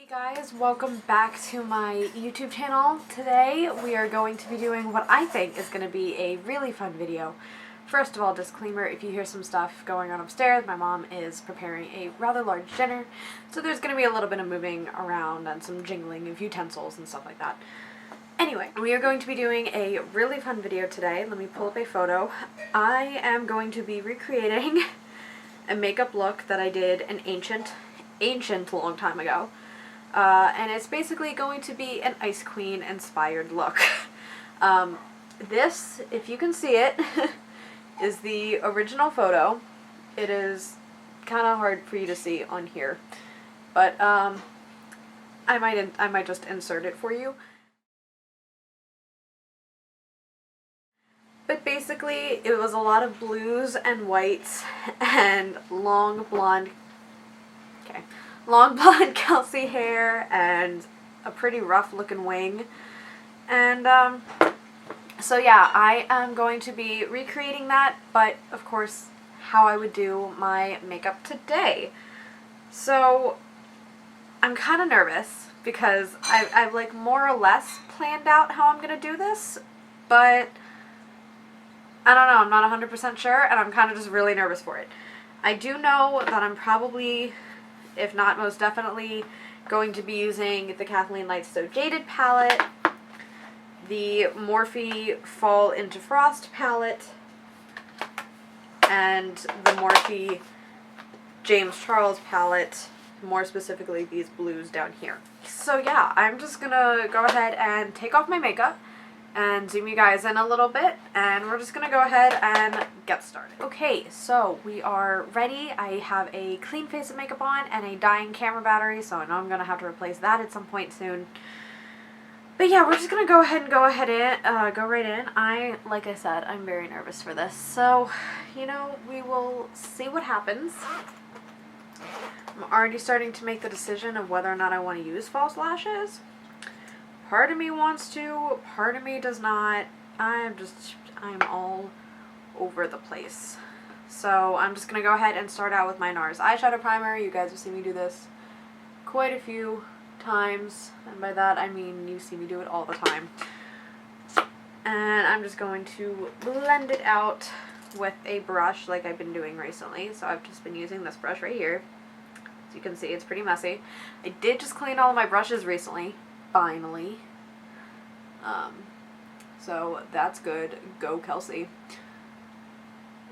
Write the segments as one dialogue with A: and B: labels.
A: Hey guys, welcome back to my YouTube channel. Today we are going to be doing what I think is going to be a really fun video. First of all, disclaimer, if you hear some stuff going on upstairs, my mom is preparing a rather large dinner, so there's going to be a little bit of moving around and some jingling of utensils and stuff like that. Anyway, we are going to be doing a really fun video today. Let me pull up a photo. I am going to be recreating a makeup look that I did an ancient long time ago. And it's basically going to be an Ice Queen inspired look. This, if you can see it, is the original photo. It is kind of hard for you to see on here, but I might just insert it for you. But basically, it was a lot of blues and whites and long blonde Kelsey hair and a pretty rough looking wing. And so yeah, I am going to be recreating that, but of course how I would do my makeup today. So I'm kind of nervous because I've like more or less planned out how I'm gonna do this, but I don't know, I'm not 100% sure, and I'm kind of just really nervous for it. I do know that I'm probably, if not most definitely, going to be using the KathleenLights So Jaded palette, the Morphe Fall Into Frost palette, and the Morphe James Charles palette, more specifically these blues down here. So yeah, I'm just gonna go ahead and take off my makeup and zoom you guys in a little bit, and we're just gonna go ahead and get started. Okay, so we are ready. I have a clean face of makeup on and a dying camera battery, so I know I'm gonna have to replace that at some point soon. But yeah, we're just gonna go right in. Like I said, I'm very nervous for this, so you know, we will see what happens. I'm already starting to make the decision of whether or not I want to use false lashes. Part of me wants to, part of me does not. I'm all over the place. So I'm just going to go ahead and start out with my NARS eyeshadow primer. You guys have seen me do this quite a few times, and by that I mean you see me do it all the time. And I'm just going to blend it out with a brush like I've been doing recently. So I've just been using this brush right here. As you can see, it's pretty messy. I did just clean all of my brushes recently. Finally. So that's good. Go Kelsey.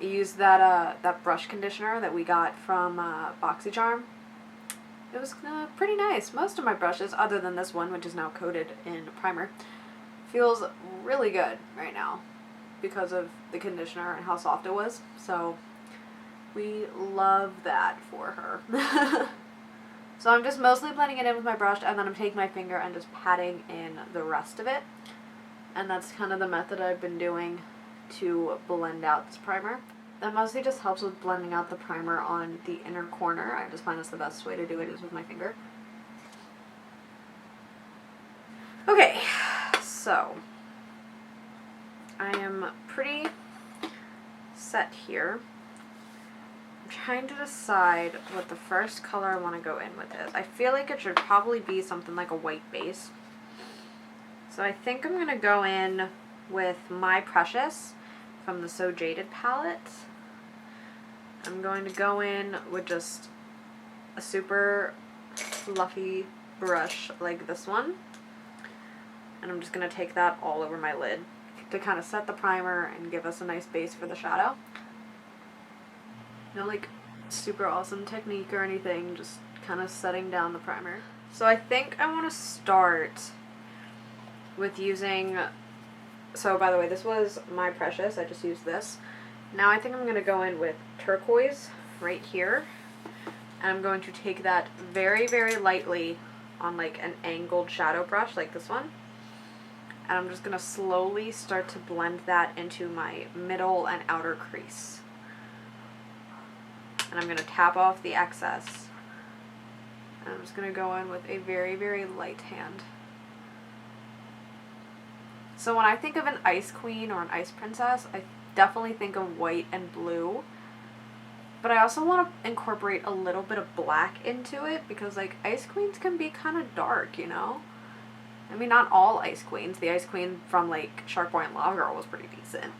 A: I used that brush conditioner that we got from BoxyCharm. It was pretty nice. Most of my brushes, other than this one, which is now coated in primer, feels really good right now because of the conditioner and how soft it was. So we love that for her. So I'm just mostly blending it in with my brush, and then I'm taking my finger and just patting in the rest of it. And that's kind of the method I've been doing to blend out this primer. That mostly just helps with blending out the primer on the inner corner. I just find that's the best way to do it, is with my finger. Okay, so I am pretty set here. I'm trying to decide what the first color I want to go in with is. I feel like it should probably be something like a white base. So I think I'm going to go in with My Precious from the So Jaded palette. I'm going to go in with just a super fluffy brush like this one. And I'm just going to take that all over my lid to kind of set the primer and give us a nice base for the shadow. No like super awesome technique or anything, just kind of setting down the primer. So I think I want to start with using, so by the way, this was My Precious, I just used this. Now I think I'm going to go in with turquoise right here, and I'm going to take that very, very lightly on like an angled shadow brush like this one. And I'm just going to slowly start to blend that into my middle and outer crease. And I'm going to tap off the excess. And I'm just going to go in with a very, very light hand. So when I think of an ice queen or an ice princess, I definitely think of white and blue. But I also want to incorporate a little bit of black into it because, like, Ice Queens can be kind of dark, you know? I mean, not all Ice Queens. The Ice Queen from, like, Shark Boy and Lava Girl was pretty decent.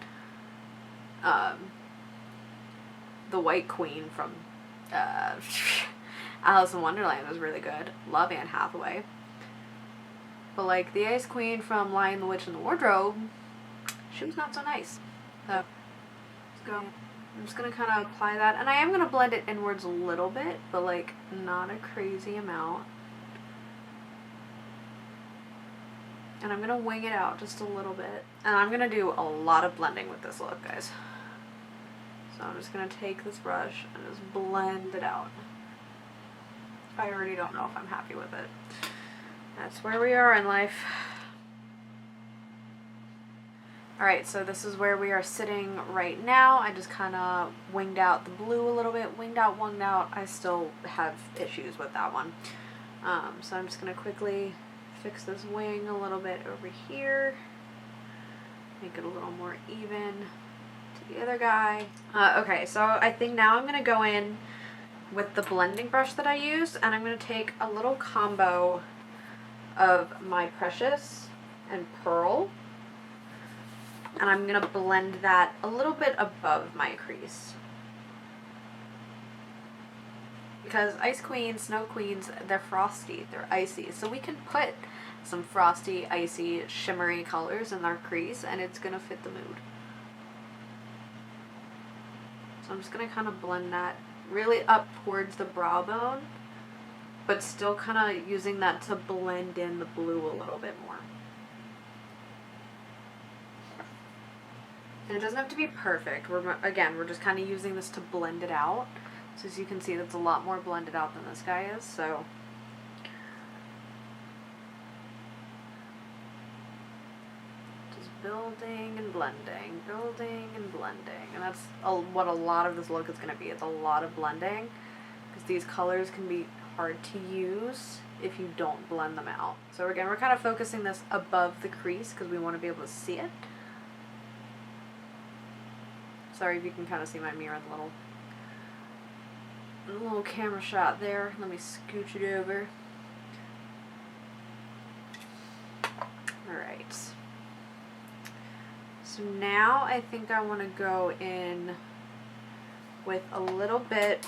A: The White Queen from Alice in Wonderland was really good. Love Anne Hathaway. But, like, the Ice Queen from Lion, the Witch, and the Wardrobe, she was not so nice. So, let's go. I'm just going to kind of apply that. And I am going to blend it inwards a little bit, but, like, not a crazy amount. And I'm going to wing it out just a little bit. And I'm going to do a lot of blending with this look, guys. So I'm just going to take this brush and just blend it out. I already don't know if I'm happy with it. That's where we are in life. Alright, so this is where we are sitting right now. I just kind of winged out the blue a little bit. Winged out, wunged out. I still have issues with that one. So I'm just going to quickly fix this wing a little bit over here. Make it a little more even to the other guy. Okay, so I think now I'm going to go in with the blending brush that I used, and I'm going to take a little combo of my Precious and Pearl. And I'm going to blend that a little bit above my crease. Because Ice Queens, Snow Queens, they're frosty, they're icy. So we can put some frosty, icy, shimmery colors in our crease and it's going to fit the mood. So I'm just going to kind of blend that really up towards the brow bone, but still kind of using that to blend in the blue a little bit more. And it doesn't have to be perfect. We're just kind of using this to blend it out. So as you can see, that's a lot more blended out than this guy is. So just building and blending, building and blending. And that's what a lot of this look is going to be. It's a lot of blending because these colors can be hard to use if you don't blend them out. So again, we're kind of focusing this above the crease because we want to be able to see it. Sorry if you can kind of see my mirror in the little camera shot there. Let me scooch it over. Alright. So now I think I want to go in with a little bit.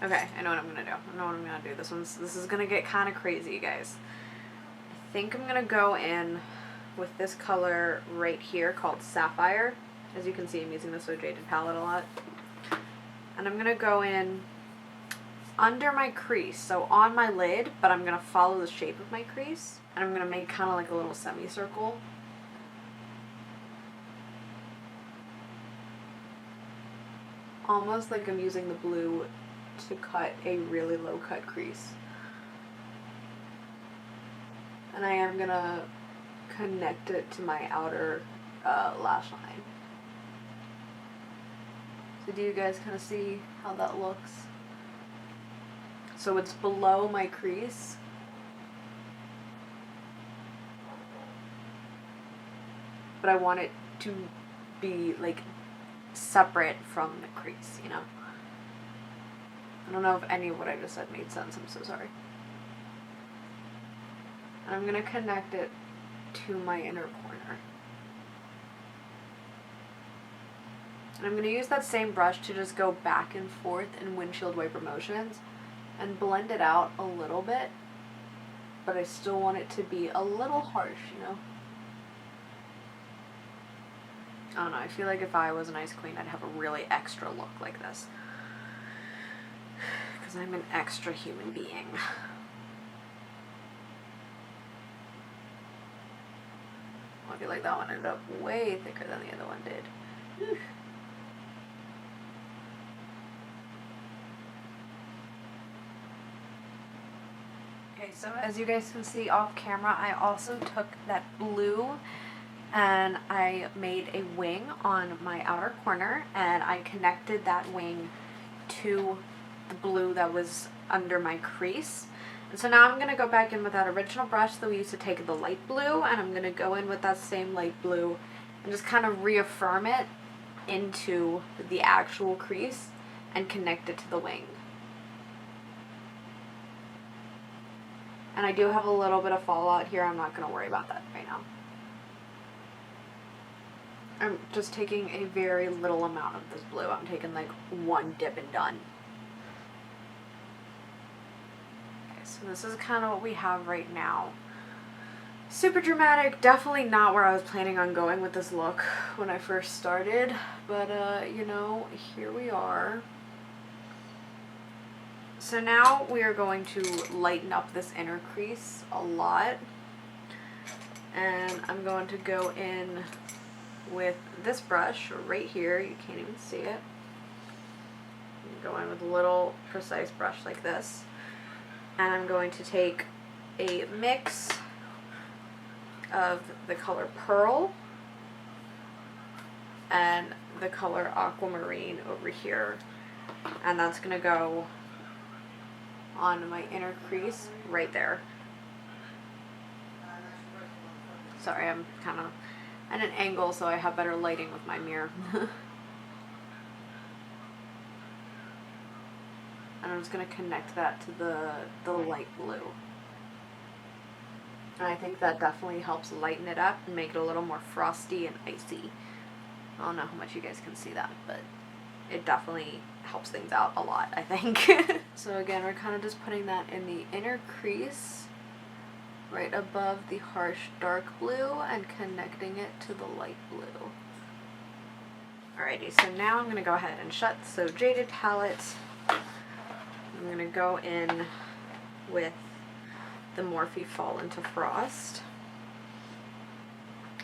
A: Okay, I know what I'm going to do. I know what I'm going to do. This is going to get kind of crazy, guys. I think I'm going to go in with this color right here called Sapphire. As you can see, I'm using the So Jaded palette a lot. And I'm going to go in under my crease, so on my lid, but I'm going to follow the shape of my crease. And I'm going to make kind of like a little semicircle. Almost like I'm using the blue to cut a really low cut crease. And I am going to connect it to my outer lash line. So do you guys kind of see how that looks? So it's below my crease. But I want it to be like separate from the crease, you know? I don't know if any of what I just said made sense. I'm so sorry. And I'm going to connect it to my inner corner. And I'm going to use that same brush to just go back and forth in windshield wiper motions and blend it out a little bit, but I still want it to be a little harsh, you know? I don't know, I feel like if I was an Ice Queen, I'd have a really extra look like this. Because I'm an extra human being. I feel like that one ended up way thicker than the other one did. Whew. Okay, so as you guys can see off camera, I also took that blue and I made a wing on my outer corner and I connected that wing to the blue that was under my crease. And so now I'm going to go back in with that original brush that we used to take the light blue, and I'm going to go in with that same light blue and just kind of reaffirm it into the actual crease and connect it to the wing. And I do have a little bit of fallout here. I'm not going to worry about that right now. I'm just taking a very little amount of this blue. I'm taking like one dip and done. Okay, so this is kind of what we have right now. Super dramatic, definitely not where I was planning on going with this look when I first started, but you know, here we are. So now we are going to lighten up this inner crease a lot, and I'm going to go in with this brush right here. You can't even see it. Go in with a little precise brush like this, and I'm going to take a mix of the color Pearl and the color Aquamarine over here, and that's gonna go on my inner crease right there. Sorry, I'm kind of at an angle so I have better lighting with my mirror. And I'm just gonna connect that to the light blue. And I think that definitely helps lighten it up and make it a little more frosty and icy. I don't know how much you guys can see that, but it definitely helps things out a lot, I think. So again, we're kind of just putting that in the inner crease, right above the harsh dark blue, and connecting it to the light blue. Alrighty, so now I'm going to go ahead and shut the Jaded palette. I'm going to go in with the Morphe Fall into Frost,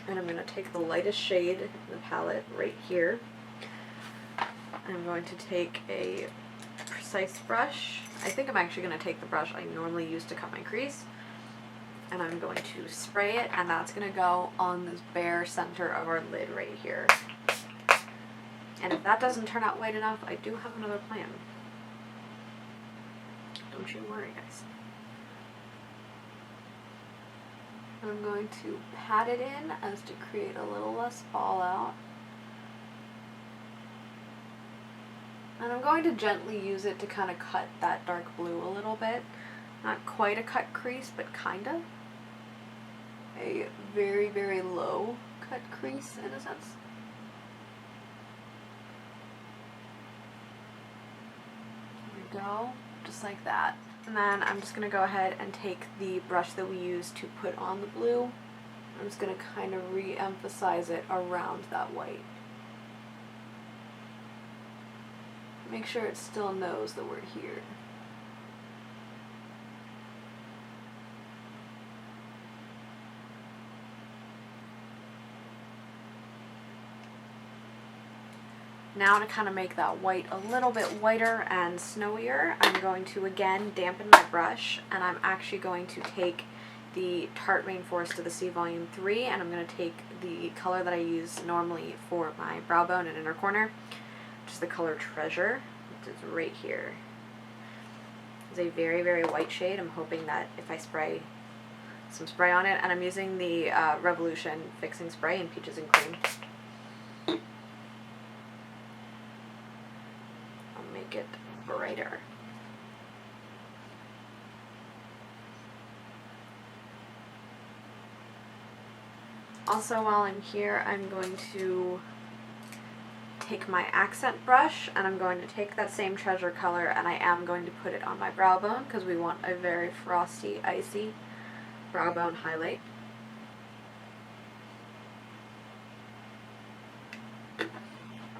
A: and I'm going to take the lightest shade in the palette right here. I'm going to take a precise brush. I think I'm actually going to take the brush I normally use to cut my crease, and I'm going to spray it, and that's going to go on this bare center of our lid right here. And if that doesn't turn out white enough, I do have another plan. Don't you worry, guys. I'm going to pat it in as to create a little less fallout. And I'm going to gently use it to kind of cut that dark blue a little bit. Not quite a cut crease, but kind of. A very, very low cut crease in a sense. There we go, just like that. And then I'm just going to go ahead and take the brush that we used to put on the blue. I'm just going to kind of re-emphasize it around that white. Make sure it still knows that we're here. Now to kind of make that white a little bit whiter and snowier, I'm going to again dampen my brush, and I'm actually going to take the Tarte Rainforest of the Sea Volume 3, and I'm going to take the color that I use normally for my brow bone and inner corner, which is the color Treasure, which is right here. It's a very, very white shade. I'm hoping that if I spray some spray on it, and I'm using the Revolution Fixing Spray in Peaches and Cream. Make it brighter. Also, while I'm here, I'm going to take my accent brush, and I'm going to take that same Treasure color, and I am going to put it on my brow bone because we want a very frosty, icy brow bone highlight.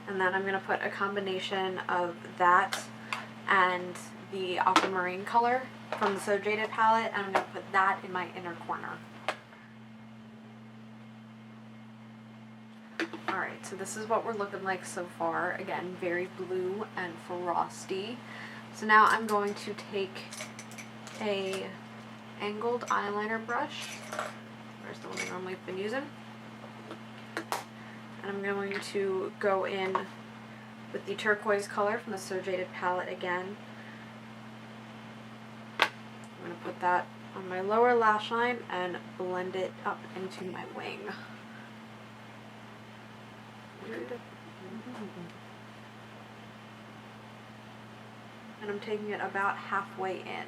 A: And then I'm going to put a combination of that and the Aquamarine color from the So Jaded palette, and I'm going to put that in my inner corner. Alright, so this is what we're looking like so far. Again, very blue and frosty. So now I'm going to take a angled eyeliner brush. Where's the one I normally have been using? And I'm going to go in with the turquoise color from the So Jaded palette again. I'm going to put that on my lower lash line and blend it up into my wing. Weird And I'm taking it about halfway in.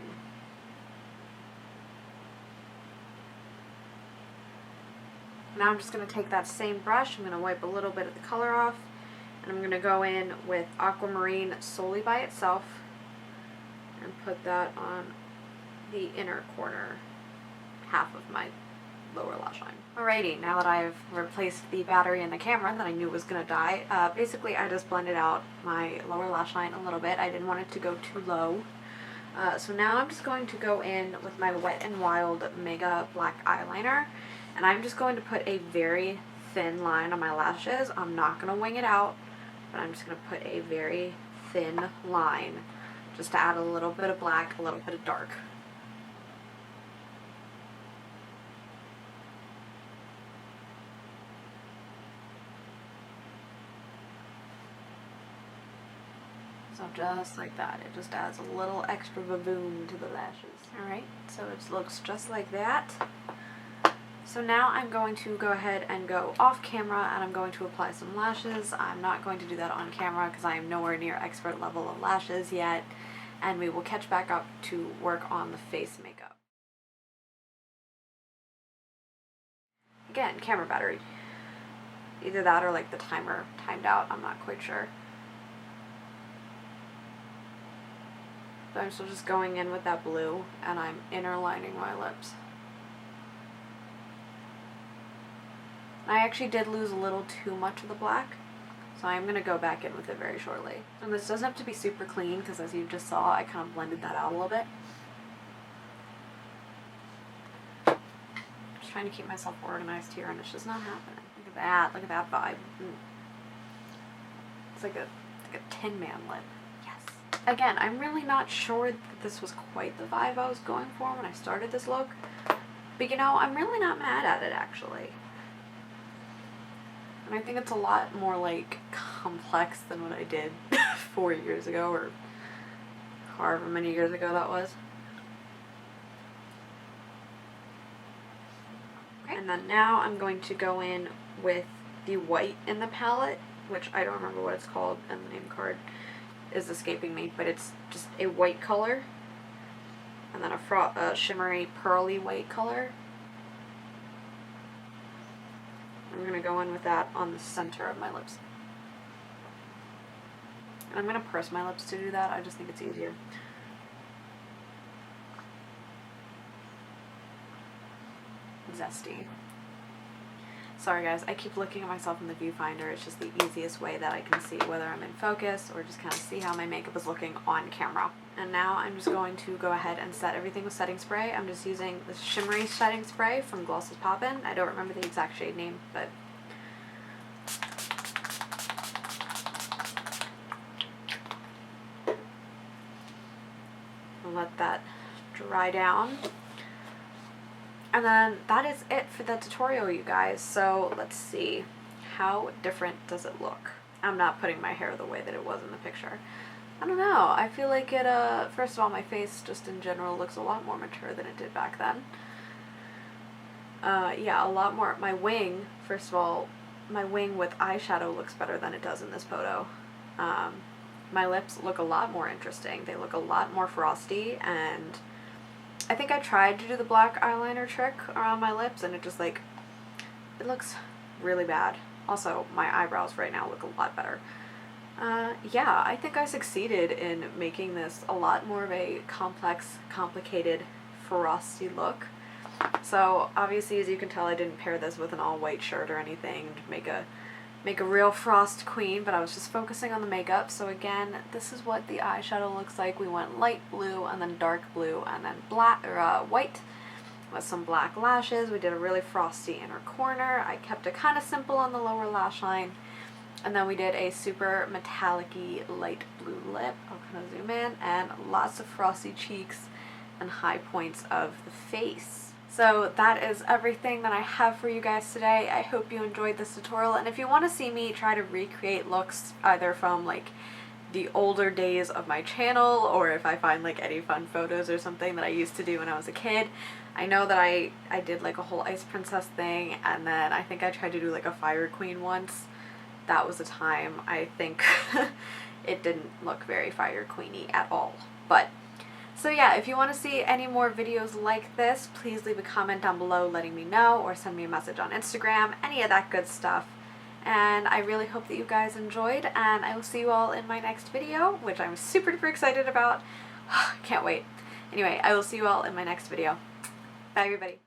A: Now I'm just going to take that same brush, I'm going to wipe a little bit of the color off, and I'm going to go in with Aquamarine solely by itself and put that on the inner corner half of my lower lash line. Alrighty, now that I've replaced the battery in the camera that I knew was going to die, basically I just blended out my lower lash line a little bit. I didn't want it to go too low. So now I'm just going to go in with my Wet n Wild Mega Black Eyeliner, and I'm just going to put a very thin line on my lashes. I'm not going to wing it out, but I'm just going to put a very thin line just to add a little bit of black, a little bit of dark. So just like that, it just adds a little extra baboon to the lashes. Alright, so it looks just like that. So now I'm going to go ahead and go off camera and I'm going to apply some lashes. I'm not going to do that on camera because I am nowhere near expert level of lashes yet, and we will catch back up to work on the face makeup. Again, camera battery. Either that or like the timer timed out, I'm not quite sure. But I'm still just going in with that blue and I'm inner lining my lips. I actually did lose a little too much of the black, so I'm going to go back in with it very shortly. And this doesn't have to be super clean because as you just saw, I kind of blended that out a little bit. Just trying to keep myself organized here and it's just not happening. Look at that vibe. It's like a Tin Man lip. Yes. Again, I'm really not sure that this was quite the vibe I was going for when I started this look, but you know, I'm really not mad at it actually. And I think it's a lot more like complex than what I did 4 years ago or however many years ago that was. Okay. And then now I'm going to go in with the white in the palette, which I don't remember what it's called and the name card is escaping me, but it's just a white color and then a shimmery pearly white color. I'm going to go in with that on the center of my lips. And I'm going to purse my lips to do that. I just think it's easier. Zesty. Sorry guys, I keep looking at myself in the viewfinder. It's just the easiest way that I can see whether I'm in focus or just kind of see how my makeup is looking on camera. And now I'm just going to go ahead and set everything with setting spray. I'm just using this shimmery setting spray from Gloss's Poppin'. I don't remember the exact shade name, but I'll let that dry down. And then that is it for the tutorial, you guys. So let's see, how different does it look? I'm not putting my hair the way that it was in the picture. I don't know, I feel like it, first of all, my face just in general looks a lot more mature than it did back then. Yeah, a lot more. My wing, first of all, my wing with eyeshadow looks better than it does in this photo. My lips look a lot more interesting. They look a lot more frosty, and I think I tried to do the black eyeliner trick around my lips and it just like, it looks really bad. Also, my eyebrows right now look a lot better. Yeah, I think I succeeded in making this a lot more of a complex, complicated, frosty look. So obviously, as you can tell, I didn't pair this with an all-white shirt or anything to make a real frost queen, but I was just focusing on the makeup. So again, this is what the eyeshadow looks like. We went light blue and then dark blue and then black or white with some black lashes. We did a really frosty inner corner. I kept it kind of simple on the lower lash line. And then we did a super metallic-y light blue lip. I'll kind of zoom in, and lots of frosty cheeks and high points of the face. So that is everything that I have for you guys today. I hope you enjoyed this tutorial, and if you want to see me try to recreate looks either from like the older days of my channel, or if I find like any fun photos or something that I used to do when I was a kid. I know that I did like a whole Ice Princess thing, and then I think I tried to do like a Fire Queen once. that was a time I think it didn't look very fire queeny at all. But so yeah, if you want to see any more videos like this, please leave a comment down below letting me know, or send me a message on Instagram, any of that good stuff. And I really hope that you guys enjoyed, and I will see you all in my next video, which I'm super duper excited about. Can't wait. Anyway, I will see you all in my next video. Bye everybody.